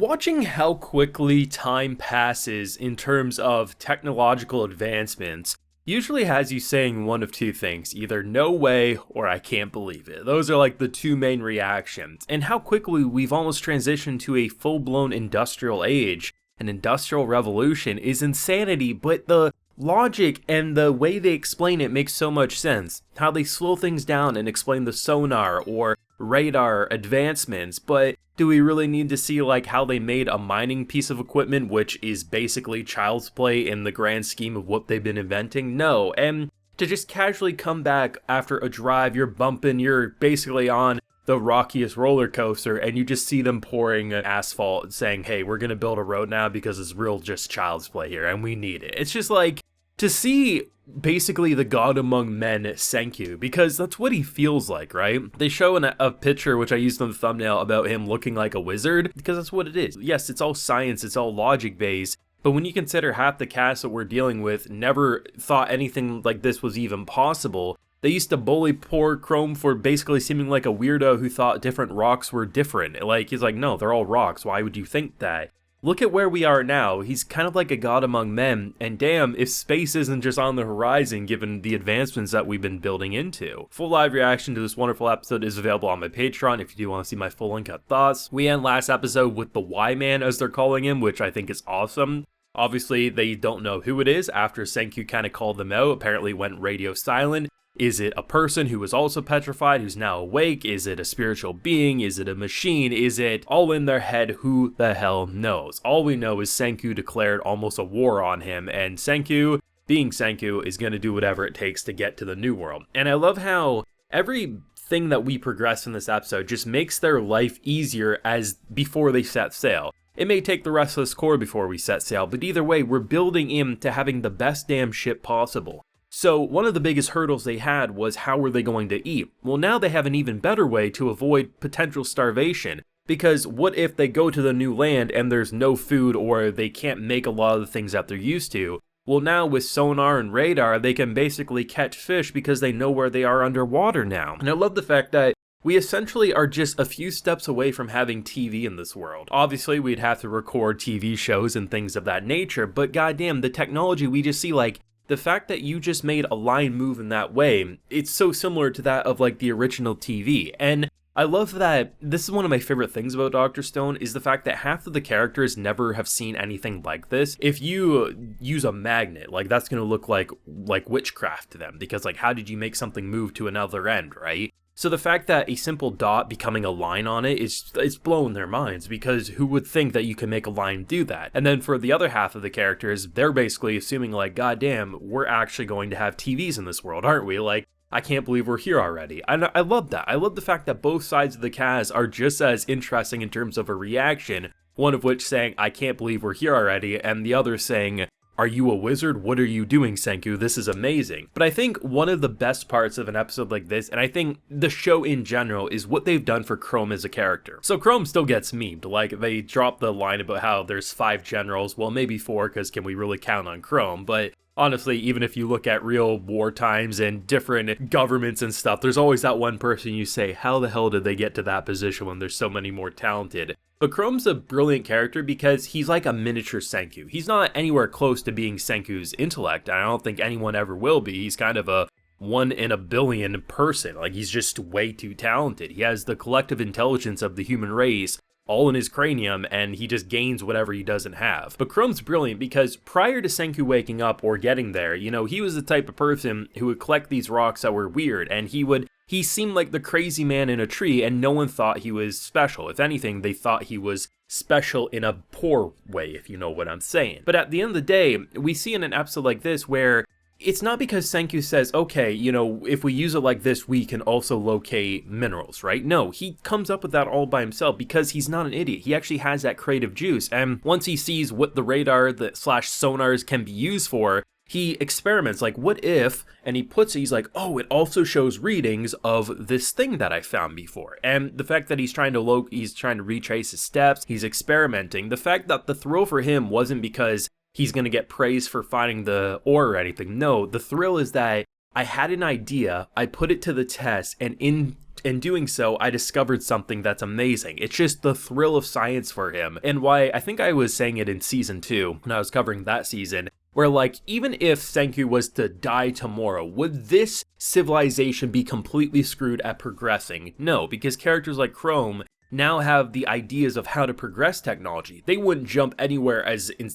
Watching how quickly time passes in terms of technological advancements usually has you saying one of two things, either no way or I can't believe it. Those are like the two main reactions. And how quickly we've almost transitioned to a full-blown industrial age, an industrial revolution, is insanity, but the logic and the way they explain it makes so much sense. How they slow things down and explain the sonar or radar advancements, but do we really need to see like how they made a mining piece of equipment, which is basically child's play in the grand scheme of what they've been inventing? No. And to just casually come back after a drive, you're bumping, you're basically on the rockiest roller coaster, and you just see them pouring asphalt and saying, hey, we're gonna build a road now because it's real just child's play here and we need it. It's just like, to see basically the god among men, Senkuu, because that's what he feels like, right? They show a picture, which I used on the thumbnail, about him looking like a wizard, because that's what it is. Yes, it's all science, it's all logic-based, but when you consider half the cast that we're dealing with never thought anything like this was even possible, they used to bully poor Chrome for basically seeming like a weirdo who thought different rocks were different. Like, he's like, no, they're all rocks, why would you think that? Look at where we are now. He's kind of like a god among men, and damn, if space isn't just on the horizon given the advancements that we've been building into. Full live reaction to this wonderful episode is available on my Patreon if you do want to see my full uncut thoughts. We end last episode with the Y-Man, as they're calling him, which I think is awesome. Obviously, they don't know who it is after Senkuu kind of called them out, apparently went radio silent. Is it a person who was also petrified, who's now awake? Is it a spiritual being? Is it a machine? Is it all in their head? Who the hell knows? All we know is Senkuu declared almost a war on him, and Senkuu, being Senkuu, is going to do whatever it takes to get to the new world. And I love how everything that we progress in this episode just makes their life easier as before they set sail. It may take the restless core before we set sail, but either way, we're building into having the best damn ship possible. So one of the biggest hurdles they had was how were they going to eat? Well, now they have an even better way to avoid potential starvation, because what if they go to the new land and there's no food or they can't make a lot of the things that they're used to? Well, now with sonar and radar, they can basically catch fish because they know where they are underwater now. And I love the fact that we essentially are just a few steps away from having TV in this world. Obviously, we'd have to record TV shows and things of that nature, but goddamn, the technology we just see, like, the fact that you just made a line move in that way, it's so similar to that of like the original TV. And I love that this is one of my favorite things about Dr. Stone is the fact that half of the characters never have seen anything like this. If you use a magnet, like that's going to look like witchcraft to them, because like how did you make something move to another end, right? So the fact that a simple dot becoming a line on it it's blowing their minds, because who would think that you can make a line do that? And then for the other half of the characters, they're basically assuming like, goddamn, we're actually going to have TVs in this world, aren't we? Like, I can't believe we're here already. And I love that. I love the fact that both sides of the cast are just as interesting in terms of a reaction, one of which saying, I can't believe we're here already, and the other saying, are you a wizard? What are you doing, Senkuu? This is amazing. But I think one of the best parts of an episode like this, and I think the show in general, is what they've done for Chrome as a character. So Chrome still gets memed. Like, they drop the line about how there's 5 generals. Well, maybe 4, because can we really count on Chrome? But honestly, even if you look at real war times and different governments and stuff, there's always that one person you say, how the hell did they get to that position when there's so many more talented? But Chrome's a brilliant character because he's like a miniature Senkuu. He's not anywhere close to being Senku's intellect, and I don't think anyone ever will be. He's kind of a 1 in a billion person. Like, he's just way too talented. He has the collective intelligence of the human race all in his cranium, and he just gains whatever he doesn't have. But Chrome's brilliant because prior to Senkuu waking up or getting there, you know, he was the type of person who would collect these rocks that were weird, and he seemed like the crazy man in a tree, and no one thought he was special. If anything, they thought he was special in a poor way, if you know what I'm saying. But at the end of the day, we see in an episode like this where it's not because Senkuu says, okay, you know, if we use it like this, we can also locate minerals, right? No, he comes up with that all by himself because he's not an idiot. He actually has that creative juice. And once he sees what the radar, the slash sonars can be used for, he experiments, like, what if, and he puts it, he's like, oh, it also shows readings of this thing that I found before. And the fact that he's trying to retrace his steps, he's experimenting. The fact that the thrill for him wasn't because he's going to get praise for finding the ore or anything. No, the thrill is that I had an idea, I put it to the test, and in in doing so, I discovered something that's amazing. It's just the thrill of science for him, and why I think I was saying it in season 2 when I was covering that season, where like, even if Senkuu was to die tomorrow, would this civilization be completely screwed at progressing? No, because characters like Chrome now have the ideas of how to progress technology. They wouldn't jump anywhere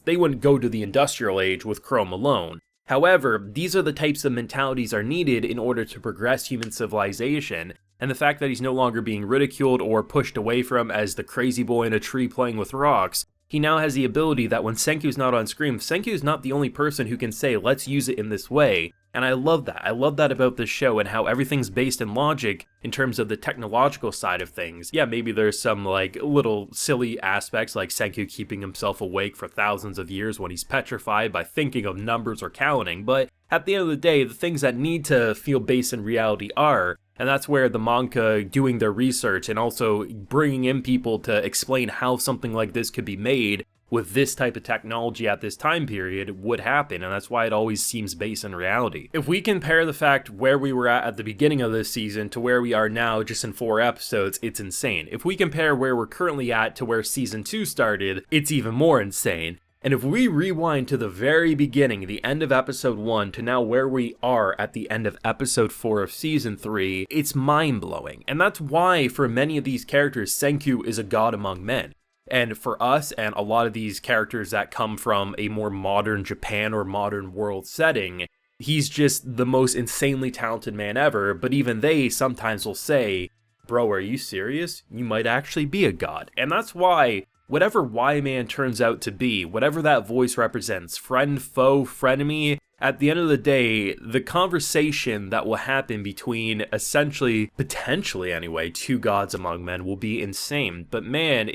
they wouldn't go to the industrial age with Chrome alone. However, these are the types of mentalities are needed in order to progress human civilization, and the fact that he's no longer being ridiculed or pushed away from as the crazy boy in a tree playing with rocks, he now has the ability that when Senku's not on screen, Senku's not the only person who can say, let's use it in this way. And I love that. I love that about this show and how everything's based in logic in terms of the technological side of things. Yeah, maybe there's some like little silly aspects like Senkuu keeping himself awake for thousands of years when he's petrified by thinking of numbers or counting, but at the end of the day, the things that need to feel based in reality are, and that's where the manga doing their research and also bringing in people to explain how something like this could be made with this type of technology at this time period would happen, and that's why it always seems based in reality. If we compare the fact where we were at the beginning of this season to where we are now just in 4 episodes, it's insane. If we compare where we're currently at to where season 2 started, it's even more insane. And if we rewind to the very beginning, the end of episode 1, to now where we are at the end of episode 4 of season 3, it's mind-blowing. And that's why, for many of these characters, Senkuu is a god among men. And for us, and a lot of these characters that come from a more modern Japan or modern world setting, he's just the most insanely talented man ever, but even they sometimes will say, bro, are you serious? You might actually be a god. And that's why whatever Y-Man turns out to be, whatever that voice represents, friend, foe, frenemy, at the end of the day, the conversation that will happen between essentially, potentially anyway, 2 gods among men will be insane. But man,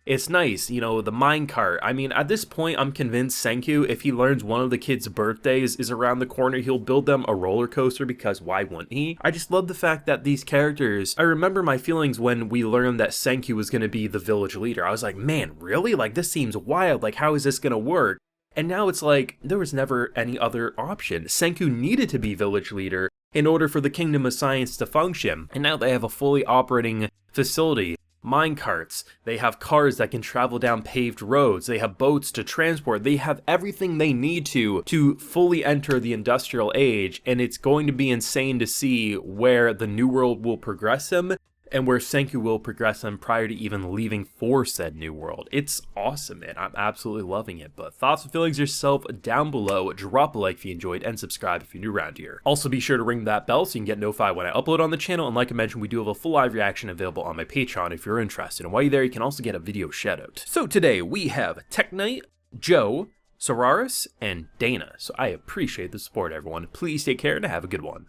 it's nice, you know, the minecart. I mean, at this point, I'm convinced Senkuu, if he learns one of the kids' birthdays is around the corner, he'll build them a roller coaster, because why wouldn't he? I just love the fact that these characters, I remember my feelings when we learned that Senkuu was going to be the village leader. I was like, man, really? Like, this seems wild. Like, how is this going to work? And now it's like, there was never any other option. Senkuu needed to be village leader in order for the Kingdom of Science to function. And now they have a fully operating facility. Minecarts, they have cars that can travel down paved roads, they have boats to transport, they have everything they need to fully enter the industrial age, and it's going to be insane to see where the New World will progress him and where Senkuu will progress him prior to even leaving for said New World. It's awesome, man. I'm absolutely loving it. But thoughts and feelings yourself down below. Drop a like if you enjoyed, and subscribe if you're new around here. Also, be sure to ring that bell so you can get notified when I upload on the channel. And like I mentioned, we do have a full live reaction available on my Patreon if you're interested. And while you're there, you can also get a video shoutout. So today we have Tech Knight, Joe, Solaris, and Dana. So I appreciate the support, everyone. Please take care and have a good one.